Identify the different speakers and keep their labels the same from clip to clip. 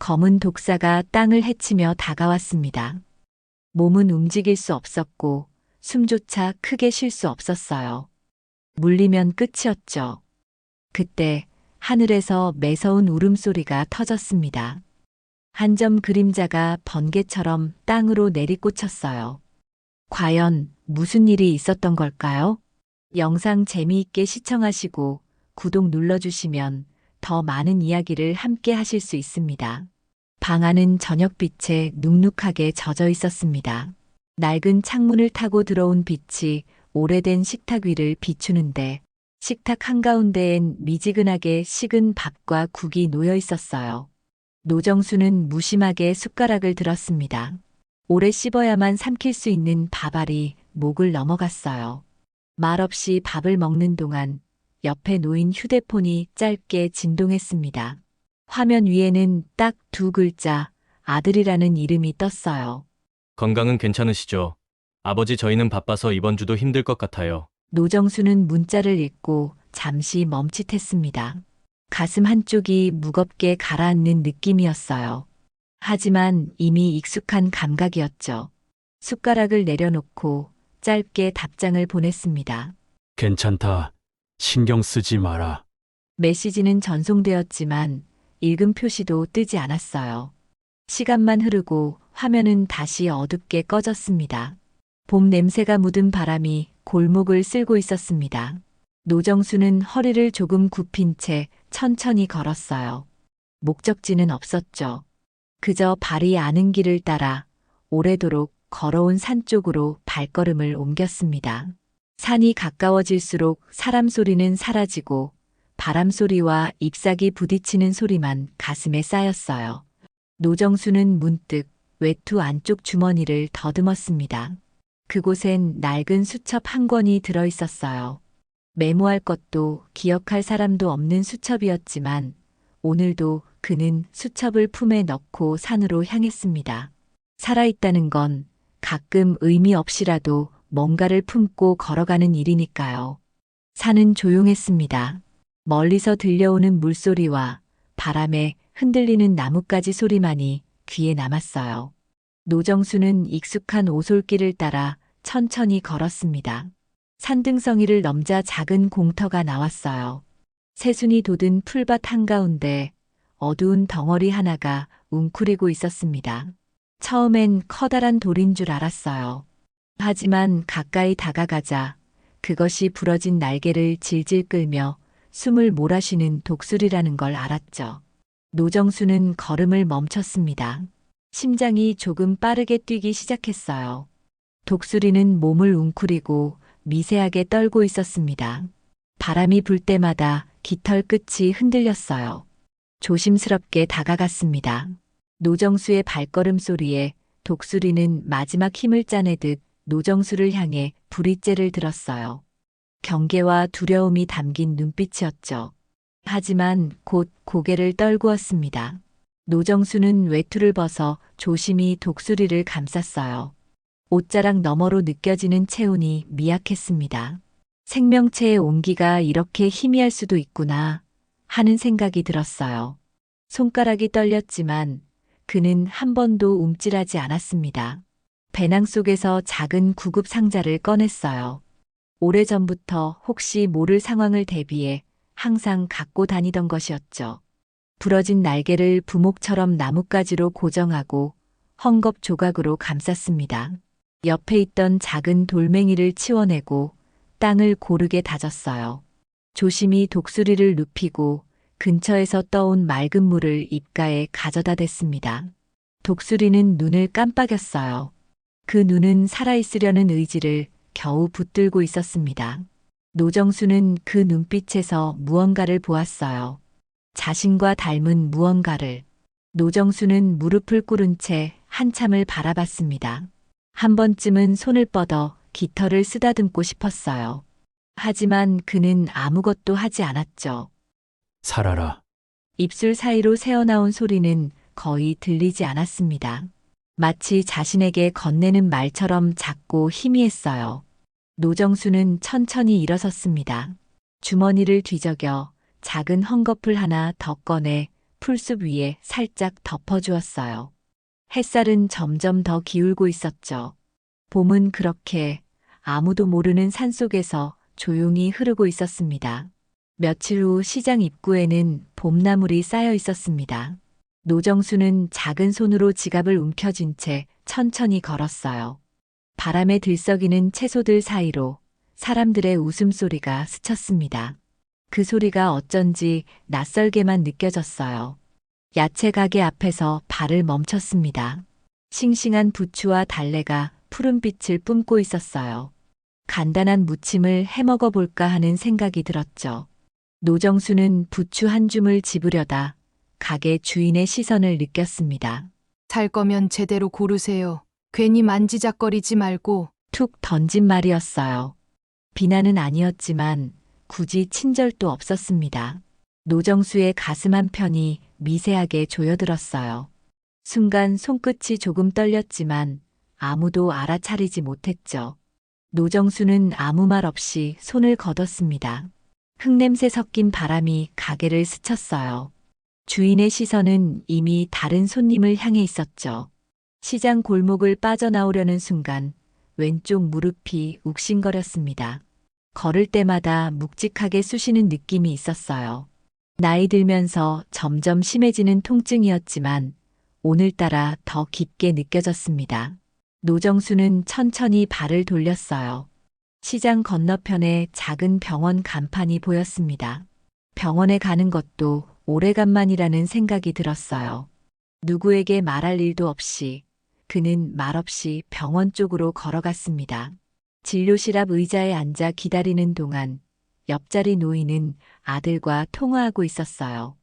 Speaker 1: 검은 독사가 땅을 헤치며 다가왔습니다. 몸은 움직일 수 없었고 숨조차 크게 쉴 수 없었어요. 물리면 끝이었죠. 그때 하늘에서 매서운 울음소리가 터졌습니다. 한 점 그림자가 번개처럼 땅으로 내리꽂혔어요. 과연 무슨 일이 있었던 걸까요? 영상 재미있게 시청하시고 구독 눌러주시면 더 많은 이야기를 함께 하실 수 있습니다. 방 안은 저녁빛에 눅눅하게 젖어 있었습니다. 낡은 창문을 타고 들어온 빛이 오래된 식탁 위를 비추는데 식탁 한가운데엔 미지근하게 식은 밥과 국이 놓여 있었어요. 노정수는 무심하게 숟가락을 들었습니다. 오래 씹어야만 삼킬 수 있는 밥알이 목을 넘어갔어요. 말없이 밥을 먹는 동안 옆에 놓인 휴대폰이 짧게 진동했습니다. 화면 위에는 딱 두 글자, 아들이라는 이름이 떴어요.
Speaker 2: 건강은 괜찮으시죠? 아버지 저희는 바빠서 이번 주도 힘들 것 같아요.
Speaker 1: 노정수는 문자를 읽고 잠시 멈칫했습니다. 가슴 한쪽이 무겁게 가라앉는 느낌이었어요. 하지만 이미 익숙한 감각이었죠. 숟가락을 내려놓고 짧게 답장을 보냈습니다.
Speaker 3: 괜찮다. 신경 쓰지 마라.
Speaker 1: 메시지는 전송되었지만 읽음 표시도 뜨지 않았어요. 시간만 흐르고 화면은 다시 어둡게 꺼졌습니다. 봄 냄새가 묻은 바람이 골목을 쓸고 있었습니다. 노정수는 허리를 조금 굽힌 채 천천히 걸었어요. 목적지는 없었죠. 그저 발이 아는 길을 따라 오래도록 걸어온 산 쪽으로 발걸음을 옮겼습니다. 산이 가까워질수록 사람 소리는 사라지고 바람 소리와 잎사귀 부딪히는 소리만 가슴에 쌓였어요. 노정수는 문득 외투 안쪽 주머니를 더듬었습니다. 그곳엔 낡은 수첩 한 권이 들어 있었어요. 메모할 것도 기억할 사람도 없는 수첩이었지만 오늘도 그는 수첩을 품에 넣고 산으로 향했습니다. 살아있다는 건 가끔 의미 없이라도 뭔가를 품고 걸어가는 일이니까요. 산은 조용했습니다. 멀리서 들려오는 물소리와 바람에 흔들리는 나뭇가지 소리만이 귀에 남았어요. 노정수는 익숙한 오솔길을 따라 천천히 걸었습니다. 산등성이를 넘자 작은 공터가 나왔어요. 새순이 돋은 풀밭 한가운데 어두운 덩어리 하나가 웅크리고 있었습니다. 처음엔 커다란 돌인 줄 알았어요. 하지만 가까이 다가가자 그것이 부러진 날개를 질질 끌며 숨을 몰아쉬는 독수리라는 걸 알았죠. 노정수는 걸음을 멈췄습니다. 심장이 조금 빠르게 뛰기 시작했어요. 독수리는 몸을 웅크리고 미세하게 떨고 있었습니다. 바람이 불 때마다 깃털 끝이 흔들렸어요. 조심스럽게 다가갔습니다. 노정수의 발걸음 소리에 독수리는 마지막 힘을 짜내듯 노정수를 향해 부리째를 들었어요. 경계와 두려움이 담긴 눈빛이었죠. 하지만 곧 고개를 떨구었습니다. 노정수는 외투를 벗어 조심히 독수리를 감쌌어요. 옷자락 너머로 느껴지는 체온이 미약했습니다. 생명체의 온기가 이렇게 희미할 수도 있구나 하는 생각이 들었어요. 손가락이 떨렸지만 그는 한 번도 움찔하지 않았습니다. 배낭 속에서 작은 구급 상자를 꺼냈어요. 오래전부터 혹시 모를 상황을 대비해 항상 갖고 다니던 것이었죠. 부러진 날개를 부목처럼 나뭇가지로 고정하고 헝겊 조각으로 감쌌습니다. 옆에 있던 작은 돌멩이를 치워내고 땅을 고르게 다졌어요. 조심히 독수리를 눕히고 근처에서 떠온 맑은 물을 입가에 가져다 댔습니다. 독수리는 눈을 깜빡였어요. 그 눈은 살아있으려는 의지를 겨우 붙들고 있었습니다. 노정수는 그 눈빛에서 무언가를 보았어요. 자신과 닮은 무언가를. 노정수는 무릎을 꿇은 채 한참을 바라봤습니다. 한 번쯤은 손을 뻗어 깃털을 쓰다듬고 싶었어요. 하지만 그는 아무것도 하지 않았죠.
Speaker 3: 살아라.
Speaker 1: 입술 사이로 새어나온 소리는 거의 들리지 않았습니다. 마치 자신에게 건네는 말처럼 작고 희미했어요. 노정수는 천천히 일어섰습니다. 주머니를 뒤적여 작은 헝겊을 하나 더 꺼내 풀숲 위에 살짝 덮어주었어요. 햇살은 점점 더 기울고 있었죠. 봄은 그렇게 아무도 모르는 산속에서 조용히 흐르고 있었습니다. 며칠 후 시장 입구에는 봄나물이 쌓여 있었습니다. 노정수는 작은 손으로 지갑을 움켜쥔 채 천천히 걸었어요. 바람에 들썩이는 채소들 사이로 사람들의 웃음소리가 스쳤습니다. 그 소리가 어쩐지 낯설게만 느껴졌어요. 야채 가게 앞에서 발을 멈췄습니다. 싱싱한 부추와 달래가 푸른빛을 뿜고 있었어요. 간단한 무침을 해먹어 볼까 하는 생각이 들었죠. 노정수는 부추 한 줌을 집으려다 가게 주인의 시선을 느꼈습니다.
Speaker 4: 살 거면 제대로 고르세요. 괜히 만지작거리지 말고.
Speaker 1: 툭 던진 말이었어요. 비난은 아니었지만 굳이 친절도 없었습니다. 노정수의 가슴 한편이 미세하게 조여들었어요. 순간 손끝이 조금 떨렸지만 아무도 알아차리지 못했죠. 노정수는 아무 말 없이 손을 걷었습니다. 흙냄새 섞인 바람이 가게를 스쳤어요. 주인의 시선은 이미 다른 손님을 향해 있었죠. 시장 골목을 빠져나오려는 순간 왼쪽 무릎이 욱신거렸습니다. 걸을 때마다 묵직하게 쑤시는 느낌이 있었어요. 나이 들면서 점점 심해지는 통증이었지만 오늘따라 더 깊게 느껴졌습니다. 노정수는 천천히 발을 돌렸어요. 시장 건너편에 작은 병원 간판이 보였습니다. 병원에 가는 것도 오래간만이라는 생각이 들었어요. 누구에게 말할 일도 없이 그는 말없이 병원 쪽으로 걸어갔습니다. 진료실 앞 의자에 앉아 기다리는 동안 옆자리 노인은 아들과 통화하고 있었어요.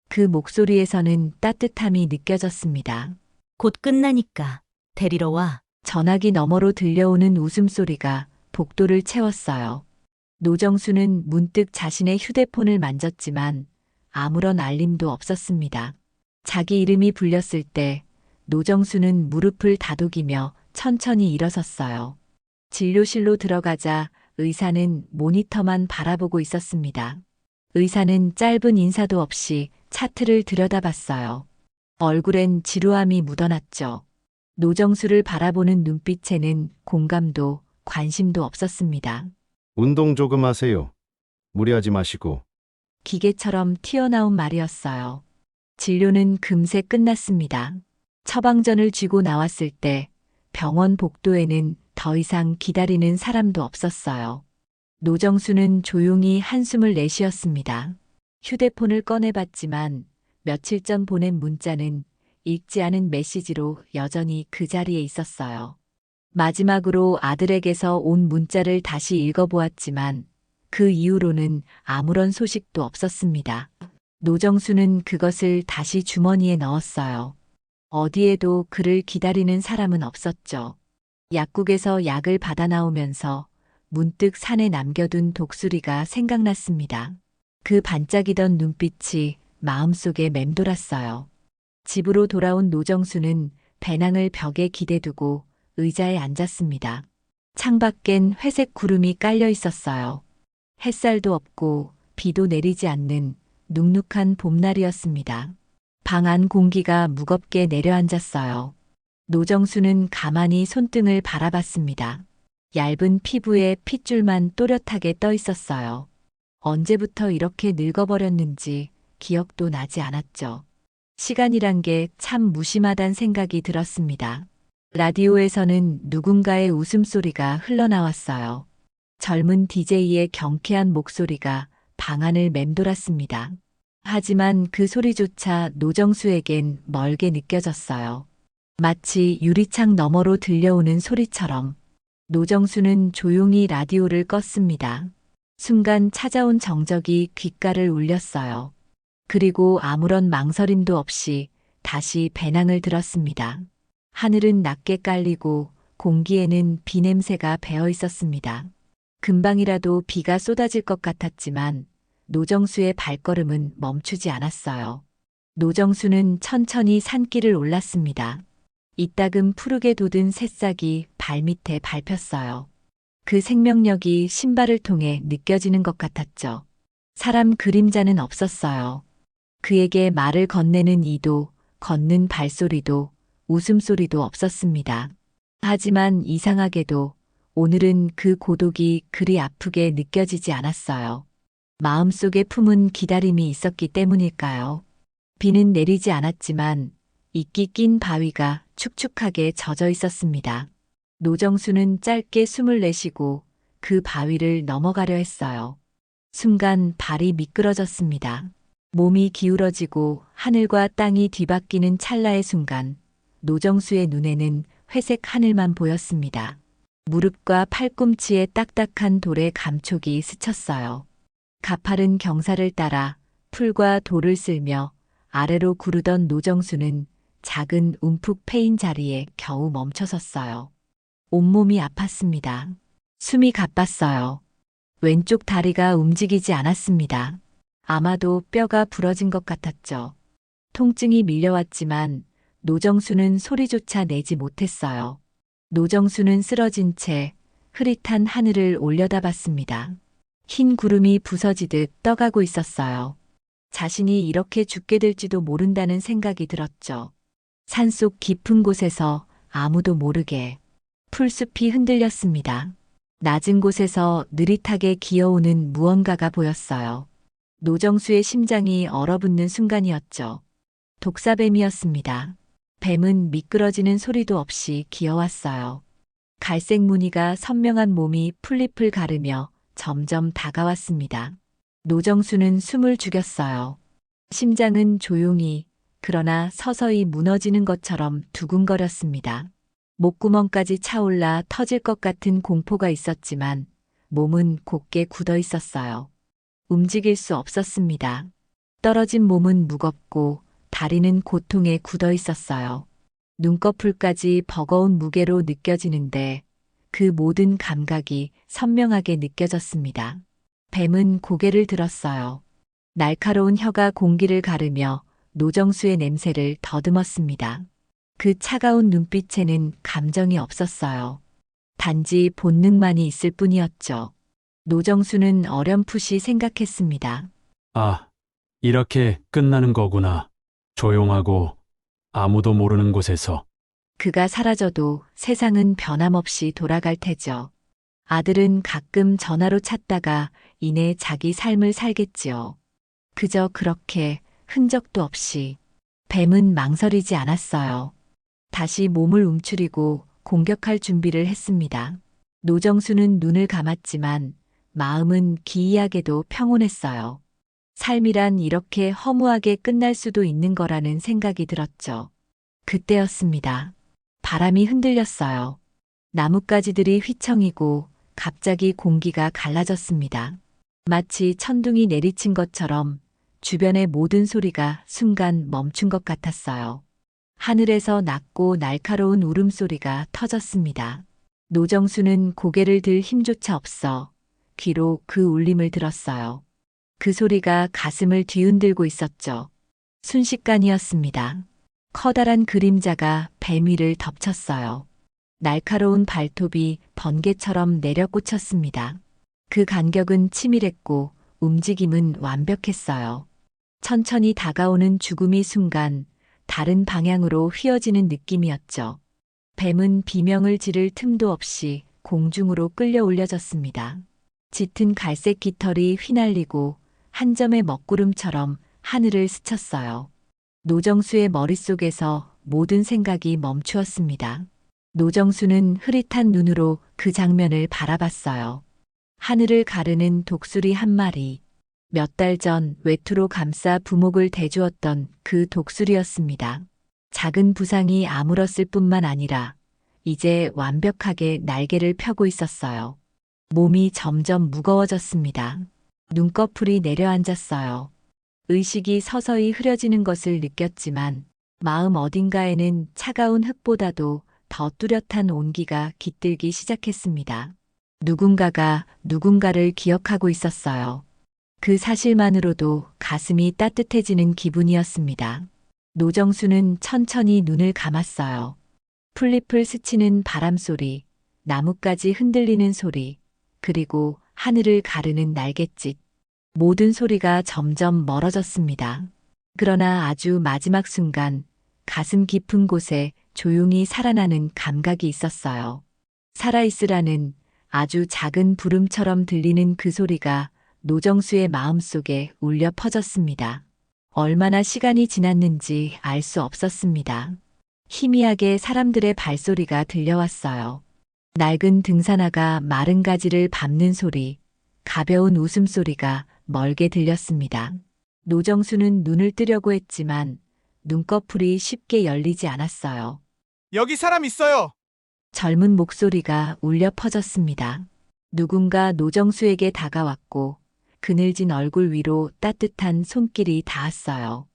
Speaker 1: 그 목소리에서는 따뜻함이 느껴졌습니다.
Speaker 5: 곧 끝나니까 데리러 와.
Speaker 1: 전화기 너머로 들려오는 웃음소리가 복도를 채웠어요. 노정수는 문득 자신의 휴대폰을 만졌지만 아무런 알림도 없었습니다. 자기 이름이 불렸을 때 노정수는 무릎을 다독이며 천천히 일어섰어요. 진료실로 들어가자 의사는 모니터만 바라보고 있었습니다. 의사는 짧은 인사도 없이 차트를 들여다봤어요. 얼굴엔 지루함이 묻어났죠. 노정수를 바라보는 눈빛에는 공감도 관심도 없었습니다.
Speaker 6: 운동 조금 하세요. 무리하지 마시고.
Speaker 1: 기계처럼 튀어나온 말이었어요. 진료는 금세 끝났습니다. 처방전을 쥐고 나왔을 때 병원 복도에는 더 이상 기다리는 사람도 없었어요. 노정수는 조용히 한숨을 내쉬었습니다. 휴대폰을 꺼내봤지만 며칠 전 보낸 문자는 읽지 않은 메시지로 여전히 그 자리에 있었어요. 마지막으로 아들에게서 온 문자를 다시 읽어보았지만 그 이후로는 아무런 소식도 없었습니다. 노정수는 그것을 다시 주머니에 넣었어요. 어디에도 그를 기다리는 사람은 없었죠. 약국에서 약을 받아 나오면서 문득 산에 남겨둔 독수리가 생각났습니다. 그 반짝이던 눈빛이 마음속에 맴돌았어요. 집으로 돌아온 노정수는 배낭을 벽에 기대두고 의자에 앉았습니다. 창밖엔 회색 구름이 깔려 있었어요. 햇살도 없고 비도 내리지 않는 눅눅한 봄날이었습니다. 방 안 공기가 무겁게 내려앉았어요. 노정수는 가만히 손등을 바라봤습니다. 얇은 피부에 핏줄만 또렷하게 떠 있었어요. 언제부터 이렇게 늙어버렸는지 기억도 나지 않았죠. 시간이란 게 참 무심하단 생각이 들었습니다. 라디오에서는 누군가의 웃음소리가 흘러나왔어요. 젊은 DJ의 경쾌한 목소리가 방 안을 맴돌았습니다. 하지만 그 소리조차 노정수에겐 멀게 느껴졌어요. 마치 유리창 너머로 들려오는 소리처럼. 노정수는 조용히 라디오를 껐습니다. 순간 찾아온 정적이 귓가를 울렸어요. 그리고 아무런 망설임도 없이 다시 배낭을 들었습니다. 하늘은 낮게 깔리고 공기에는 비 냄새가 배어 있었습니다. 금방이라도 비가 쏟아질 것 같았지만 노정수의 발걸음은 멈추지 않았어요. 노정수는 천천히 산길을 올랐습니다. 이따금 푸르게 돋은 새싹이 발밑에 밟혔어요. 그 생명력이 신발을 통해 느껴지는 것 같았죠. 사람 그림자는 없었어요. 그에게 말을 건네는 이도, 걷는 발소리도, 웃음소리도 없었습니다. 하지만 이상하게도 오늘은 그 고독이 그리 아프게 느껴지지 않았어요. 마음속에 품은 기다림이 있었기 때문일까요? 비는 내리지 않았지만 이끼 낀 바위가 축축하게 젖어 있었습니다. 노정수는 짧게 숨을 내쉬고 그 바위를 넘어가려 했어요. 순간 발이 미끄러졌습니다. 몸이 기울어지고 하늘과 땅이 뒤바뀌는 찰나의 순간 노정수의 눈에는 회색 하늘만 보였습니다. 무릎과 팔꿈치에 딱딱한 돌의 감촉이 스쳤어요. 가파른 경사를 따라 풀과 돌을 쓸며 아래로 구르던 노정수는 작은 움푹 패인 자리에 겨우 멈춰섰어요. 온몸이 아팠습니다. 숨이 가빴어요. 왼쪽 다리가 움직이지 않았습니다. 아마도 뼈가 부러진 것 같았죠. 통증이 밀려왔지만 노정수는 소리조차 내지 못했어요. 노정수는 쓰러진 채 흐릿한 하늘을 올려다봤습니다. 흰 구름이 부서지듯 떠가고 있었어요. 자신이 이렇게 죽게 될지도 모른다는 생각이 들었죠. 산속 깊은 곳에서 아무도 모르게 풀숲이 흔들렸습니다. 낮은 곳에서 느릿하게 기어오는 무언가가 보였어요. 노정수의 심장이 얼어붙는 순간이었죠. 독사뱀이었습니다. 뱀은 미끄러지는 소리도 없이 기어왔어요. 갈색 무늬가 선명한 몸이 풀잎을 가르며 점점 다가왔습니다. 노정수는 숨을 죽였어요. 심장은 조용히 그러나 서서히 무너지는 것처럼 두근거렸습니다. 목구멍까지 차올라 터질 것 같은 공포가 있었지만 몸은 곧게 굳어 있었어요. 움직일 수 없었습니다. 떨어진 몸은 무겁고 다리는 고통에 굳어 있었어요. 눈꺼풀까지 버거운 무게로 느껴지는데 그 모든 감각이 선명하게 느껴졌습니다. 뱀은 고개를 들었어요. 날카로운 혀가 공기를 가르며 노정수의 냄새를 더듬었습니다. 그 차가운 눈빛에는 감정이 없었어요. 단지 본능만이 있을 뿐이었죠. 노정수는 어렴풋이 생각했습니다.
Speaker 3: 아, 이렇게 끝나는 거구나. 조용하고 아무도 모르는 곳에서.
Speaker 1: 그가 사라져도 세상은 변함없이 돌아갈 테죠. 아들은 가끔 전화로 찾다가 이내 자기 삶을 살겠지요. 그저 그렇게 흔적도 없이. 뱀은 망설이지 않았어요. 다시 몸을 움츠리고 공격할 준비를 했습니다. 노정수는 눈을 감았지만 마음은 기이하게도 평온했어요. 삶이란 이렇게 허무하게 끝날 수도 있는 거라는 생각이 들었죠. 그때였습니다. 바람이 흔들렸어요. 나뭇가지들이 휘청이고 갑자기 공기가 갈라졌습니다. 마치 천둥이 내리친 것처럼 주변의 모든 소리가 순간 멈춘 것 같았어요. 하늘에서 낮고 날카로운 울음소리가 터졌습니다. 노정수는 고개를 들 힘조차 없어 귀로 그 울림을 들었어요. 그 소리가 가슴을 뒤흔들고 있었죠. 순식간이었습니다. 커다란 그림자가 뱀 위를 덮쳤어요. 날카로운 발톱이 번개처럼 내려꽂혔습니다. 그 간격은 치밀했고 움직임은 완벽했어요. 천천히 다가오는 죽음이 순간 다른 방향으로 휘어지는 느낌이었죠. 뱀은 비명을 지를 틈도 없이 공중으로 끌려 올려졌습니다. 짙은 갈색 깃털이 휘날리고 한 점의 먹구름처럼 하늘을 스쳤어요. 노정수의 머릿속에서 모든 생각이 멈추었습니다. 노정수는 흐릿한 눈으로 그 장면을 바라봤어요. 하늘을 가르는 독수리 한 마리. 몇 달 전 외투로 감싸 부목을 대주었던 그 독수리였습니다. 작은 부상이 아물었을 뿐만 아니라 이제 완벽하게 날개를 펴고 있었어요. 몸이 점점 무거워졌습니다. 눈꺼풀이 내려앉았어요. 의식이 서서히 흐려지는 것을 느꼈지만 마음 어딘가에는 차가운 흙보다도 더 뚜렷한 온기가 깃들기 시작했습니다. 누군가가 누군가를 기억하고 있었어요. 그 사실만으로도 가슴이 따뜻해지는 기분이었습니다. 노정수는 천천히 눈을 감았어요. 풀잎을 스치는 바람 소리, 나뭇가지 흔들리는 소리, 그리고 하늘을 가르는 날갯짓. 모든 소리가 점점 멀어졌습니다. 그러나 아주 마지막 순간 가슴 깊은 곳에 조용히 살아나는 감각이 있었어요. 살아있으라는 아주 작은 부름처럼 들리는 그 소리가 노정수의 마음속에 울려 퍼졌습니다. 얼마나 시간이 지났는지 알 수 없었습니다. 희미하게 사람들의 발소리가 들려왔어요. 낡은 등산화가 마른 가지를 밟는 소리, 가벼운 웃음소리가 멀게 들렸습니다. 노정수는 눈을 뜨려고 했지만 눈꺼풀이 쉽게 열리지 않았어요.
Speaker 7: 여기 사람 있어요.
Speaker 1: 젊은 목소리가 울려 퍼졌습니다. 누군가 노정수에게 다가왔고 그늘진 얼굴 위로 따뜻한 손길이 닿았어요.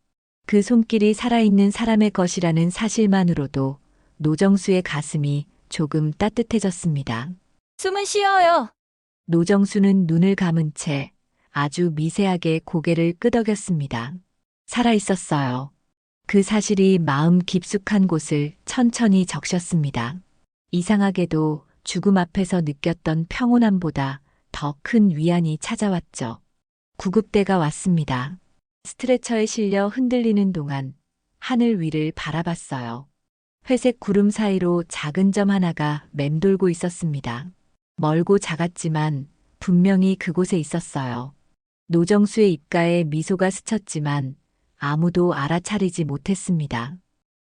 Speaker 1: 그 손길이 살아있는 사람의 것이라는 사실만으로도 노정수의 가슴이 조금 따뜻해졌습니다.
Speaker 5: 숨은 쉬어요.
Speaker 1: 노정수는 눈을 감은 채 아주 미세하게 고개를 끄덕였습니다. 살아있었어요. 그 사실이 마음 깊숙한 곳을 천천히 적셨습니다. 이상하게도 죽음 앞에서 느꼈던 평온함보다 더 큰 위안이 찾아왔죠. 구급대가 왔습니다. 스트레처에 실려 흔들리는 동안 하늘 위를 바라봤어요. 회색 구름 사이로 작은 점 하나가 맴돌고 있었습니다. 멀고 작았지만 분명히 그곳에 있었어요. 노정수의 입가에 미소가 스쳤지만 아무도 알아차리지 못했습니다.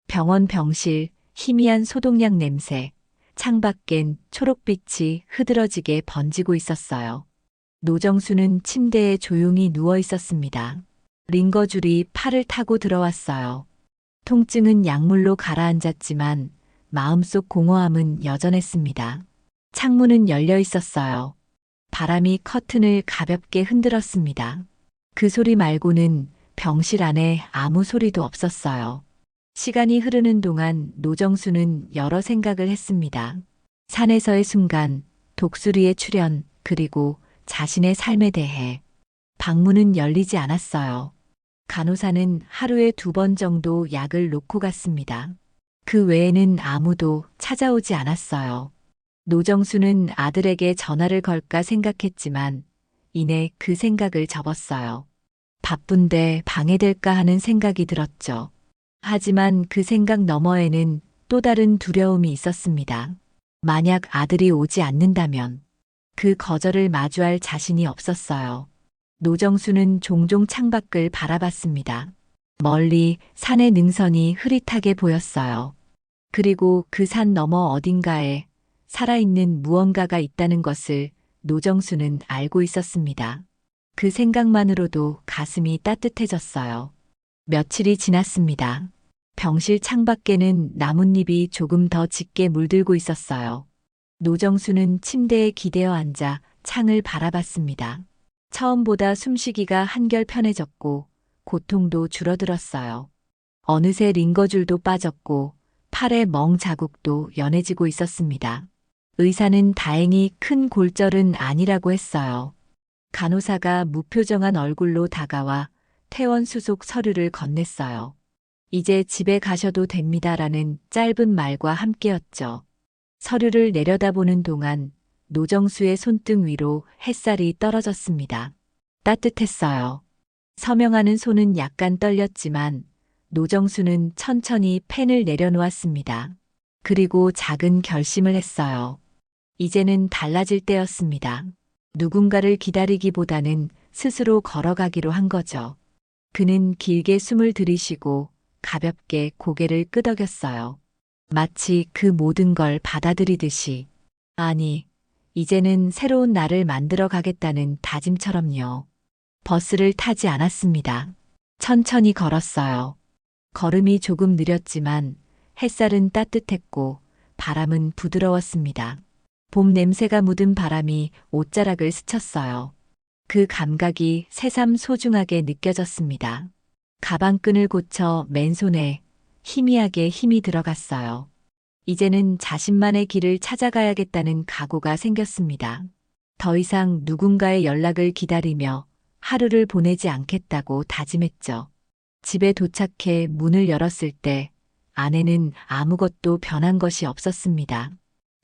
Speaker 1: 병원 병실, 희미한 소독약 냄새, 창밖엔 초록빛이 흐드러지게 번지고 있었어요. 노정수는 침대에 조용히 누워 있었습니다. 링거줄이 팔을 타고 들어왔어요. 통증은 약물로 가라앉았지만 마음속 공허함은 여전했습니다. 창문은 열려 있었어요. 바람이 커튼을 가볍게 흔들었습니다. 그 소리 말고는 병실 안에 아무 소리도 없었어요. 시간이 흐르는 동안 노정수는 여러 생각을 했습니다. 산에서의 순간, 독수리의 출현, 그리고 자신의 삶에 대해. 방문은 열리지 않았어요. 간호사는 하루에 2번 정도 약을 놓고 갔습니다. 그 외에는 아무도 찾아오지 않았어요. 노정수는 아들에게 전화를 걸까 생각했지만 이내 그 생각을 접었어요. 바쁜데 방해될까 하는 생각이 들었죠. 하지만 그 생각 너머에는 또 다른 두려움이 있었습니다. 만약 아들이 오지 않는다면 그 거절을 마주할 자신이 없었어요. 노정수는 종종 창밖을 바라봤습니다. 멀리 산의 능선이 흐릿하게 보였어요. 그리고 그 산 너머 어딘가에 살아있는 무언가가 있다는 것을 노정수는 알고 있었습니다. 그 생각만으로도 가슴이 따뜻해졌어요. 며칠이 지났습니다. 병실 창밖에는 나뭇잎이 조금 더 짙게 물들고 있었어요. 노정수는 침대에 기대어 앉아 창을 바라봤습니다. 처음보다 숨쉬기가 한결 편해졌고 고통도 줄어들었어요. 어느새 링거줄도 빠졌고 팔의 멍 자국도 연해지고 있었습니다. 의사는 다행히 큰 골절은 아니라고 했어요. 간호사가 무표정한 얼굴로 다가와 퇴원 수속 서류를 건넸어요. 이제 집에 가셔도 됩니다라는 짧은 말과 함께였죠. 서류를 내려다보는 동안 노정수의 손등 위로 햇살이 떨어졌습니다. 따뜻했어요. 서명하는 손은 약간 떨렸지만 노정수는 천천히 펜을 내려놓았습니다. 그리고 작은 결심을 했어요. 이제는 달라질 때였습니다. 누군가를 기다리기보다는 스스로 걸어가기로 한 거죠. 그는 길게 숨을 들이쉬고 가볍게 고개를 끄덕였어요. 마치 그 모든 걸 받아들이듯이. 아니, 이제는 새로운 나를 만들어 가겠다는 다짐처럼요. 버스를 타지 않았습니다. 천천히 걸었어요. 걸음이 조금 느렸지만 햇살은 따뜻했고 바람은 부드러웠습니다. 봄 냄새가 묻은 바람이 옷자락을 스쳤어요. 그 감각이 새삼 소중하게 느껴졌습니다. 가방끈을 고쳐 맨손에 희미하게 힘이 들어갔어요. 이제는 자신만의 길을 찾아가야겠다는 각오가 생겼습니다. 더 이상 누군가의 연락을 기다리며 하루를 보내지 않겠다고 다짐했죠. 집에 도착해 문을 열었을 때 안에는 아무것도 변한 것이 없었습니다.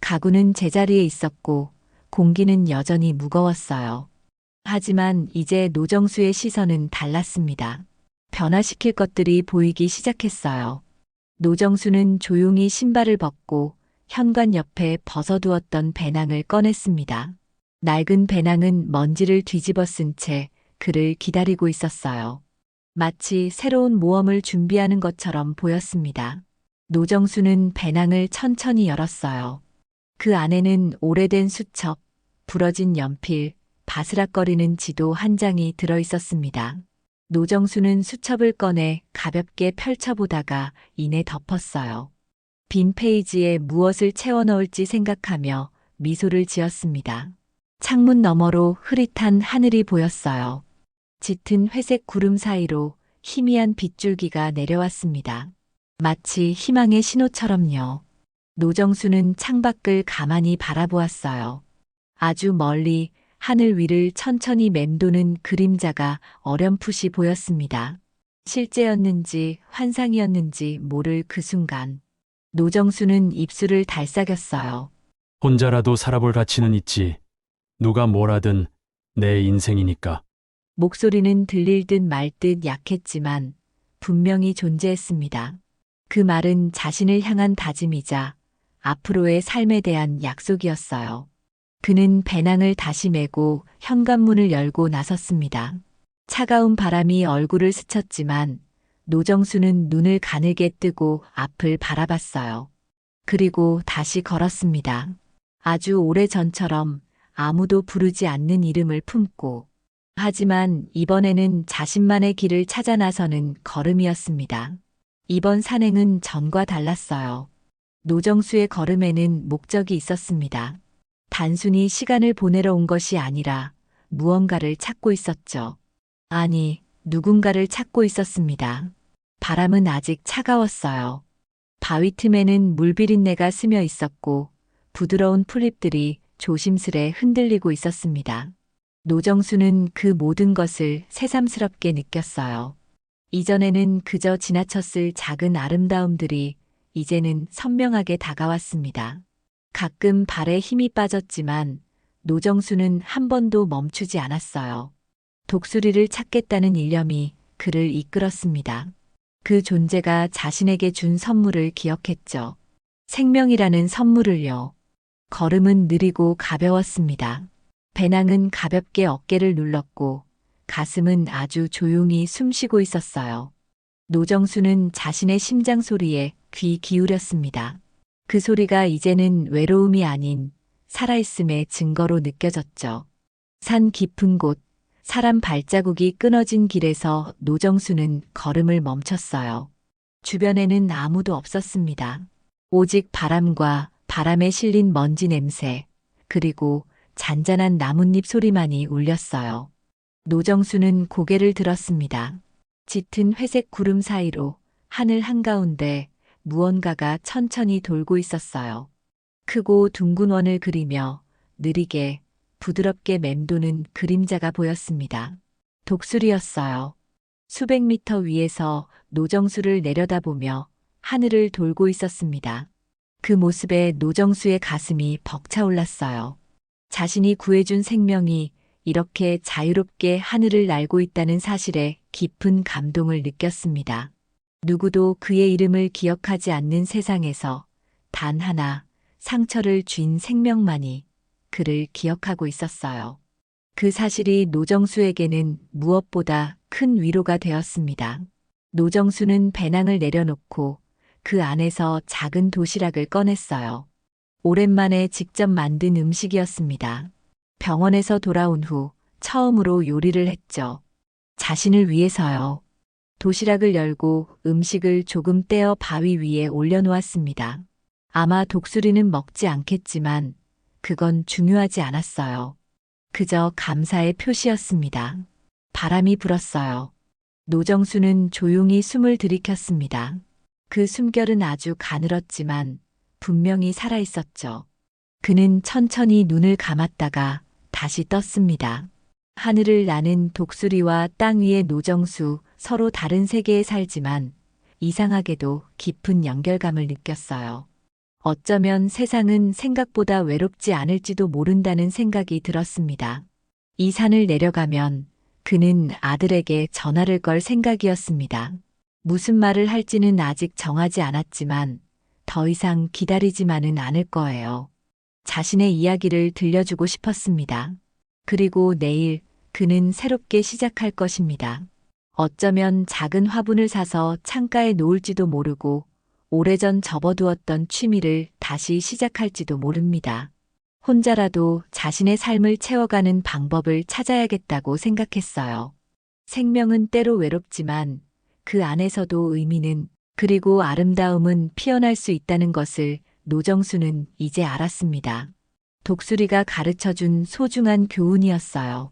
Speaker 1: 가구는 제자리에 있었고 공기는 여전히 무거웠어요. 하지만 이제 노정수의 시선은 달랐습니다. 변화시킬 것들이 보이기 시작했어요. 노정수는 조용히 신발을 벗고 현관 옆에 벗어두었던 배낭을 꺼냈습니다. 낡은 배낭은 먼지를 뒤집어 쓴 채 그를 기다리고 있었어요. 마치 새로운 모험을 준비하는 것처럼 보였습니다. 노정수는 배낭을 천천히 열었어요. 그 안에는 오래된 수첩, 부러진 연필, 바스락거리는 지도 한 장이 들어 있었습니다. 노정수는 수첩을 꺼내 가볍게 펼쳐보다가 이내 덮었어요. 빈 페이지에 무엇을 채워 넣을지 생각하며 미소를 지었습니다. 창문 너머로 흐릿한 하늘이 보였어요. 짙은 회색 구름 사이로 희미한 빗줄기가 내려왔습니다. 마치 희망의 신호처럼요. 노정수는 창밖을 가만히 바라보았어요. 아주 멀리 하늘 위를 천천히 맴도는 그림자가 어렴풋이 보였습니다. 실제였는지 환상이었는지 모를 그 순간, 노정수는 입술을 달싹였어요.
Speaker 3: 혼자라도 살아볼 가치는 있지. 누가 뭘 하든 내 인생이니까.
Speaker 1: 목소리는 들릴 듯 말 듯 약했지만 분명히 존재했습니다. 그 말은 자신을 향한 다짐이자 앞으로의 삶에 대한 약속이었어요. 그는 배낭을 다시 메고 현관문을 열고 나섰습니다. 차가운 바람이 얼굴을 스쳤지만 노정수는 눈을 가늘게 뜨고 앞을 바라봤어요. 그리고 다시 걸었습니다. 아주 오래전처럼 아무도 부르지 않는 이름을 품고, 하지만 이번에는 자신만의 길을 찾아 나서는 걸음이었습니다. 이번 산행은 전과 달랐어요. 노정수의 걸음에는 목적이 있었습니다. 단순히 시간을 보내러 온 것이 아니라 무언가를 찾고 있었죠. 아니, 누군가를 찾고 있었습니다. 바람은 아직 차가웠어요. 바위 틈에는 물비린내가 스며 있었고 부드러운 풀잎들이 조심스레 흔들리고 있었습니다. 노정수는 그 모든 것을 새삼스럽게 느꼈어요. 이전에는 그저 지나쳤을 작은 아름다움들이 이제는 선명하게 다가왔습니다. 가끔 발에 힘이 빠졌지만 노정수는 한 번도 멈추지 않았어요. 독수리를 찾겠다는 일념이 그를 이끌었습니다. 그 존재가 자신에게 준 선물을 기억했죠. 생명이라는 선물을요. 걸음은 느리고 가벼웠습니다. 배낭은 가볍게 어깨를 눌렀고 가슴은 아주 조용히 숨쉬고 있었어요. 노정수는 자신의 심장 소리에 귀 기울였습니다. 그 소리가 이제는 외로움이 아닌 살아있음의 증거로 느껴졌죠. 산 깊은 곳, 사람 발자국이 끊어진 길에서 노정수는 걸음을 멈췄어요. 주변에는 아무도 없었습니다. 오직 바람과 바람에 실린 먼지 냄새, 그리고 잔잔한 나뭇잎 소리만이 울렸어요. 노정수는 고개를 들었습니다. 짙은 회색 구름 사이로 하늘 한가운데 무언가가 천천히 돌고 있었어요. 크고 둥근 원을 그리며 느리게 부드럽게 맴도는 그림자가 보였습니다. 독수리였어요. 수백 미터 위에서 노정수를 내려다보며 하늘을 돌고 있었습니다. 그 모습에 노정수의 가슴이 벅차올랐어요. 자신이 구해준 생명이 이렇게 자유롭게 하늘을 날고 있다는 사실에 깊은 감동을 느꼈습니다. 누구도 그의 이름을 기억하지 않는 세상에서 단 하나 상처를 쥔 생명만이 그를 기억하고 있었어요. 그 사실이 노정수에게는 무엇보다 큰 위로가 되었습니다. 노정수는 배낭을 내려놓고 그 안에서 작은 도시락을 꺼냈어요. 오랜만에 직접 만든 음식이었습니다. 병원에서 돌아온 후 처음으로 요리를 했죠. 자신을 위해서요. 도시락을 열고 음식을 조금 떼어 바위 위에 올려놓았습니다. 아마 독수리는 먹지 않겠지만 그건 중요하지 않았어요. 그저 감사의 표시였습니다. 바람이 불었어요. 노정수는 조용히 숨을 들이켰습니다. 그 숨결은 아주 가늘었지만 분명히 살아있었죠. 그는 천천히 눈을 감았다가 다시 떴습니다. 하늘을 나는 독수리와 땅 위의 노정수, 서로 다른 세계에 살지만 이상하게도 깊은 연결감을 느꼈어요. 어쩌면 세상은 생각보다 외롭지 않을지도 모른다는 생각이 들었습니다. 이 산을 내려가면 그는 아들에게 전화를 걸 생각이었습니다. 무슨 말을 할지는 아직 정하지 않았지만 더 이상 기다리지만은 않을 거예요. 자신의 이야기를 들려주고 싶었습니다. 그리고 내일 그는 새롭게 시작할 것입니다. 어쩌면 작은 화분을 사서 창가에 놓을지도 모르고 오래전 접어두었던 취미를 다시 시작할지도 모릅니다. 혼자라도 자신의 삶을 채워가는 방법을 찾아야겠다고 생각했어요. 생명은 때로 외롭지만 그 안에서도 의미는 그리고 아름다움은 피어날 수 있다는 것을 노정수는 이제 알았습니다. 독수리가 가르쳐준 소중한 교훈이었어요.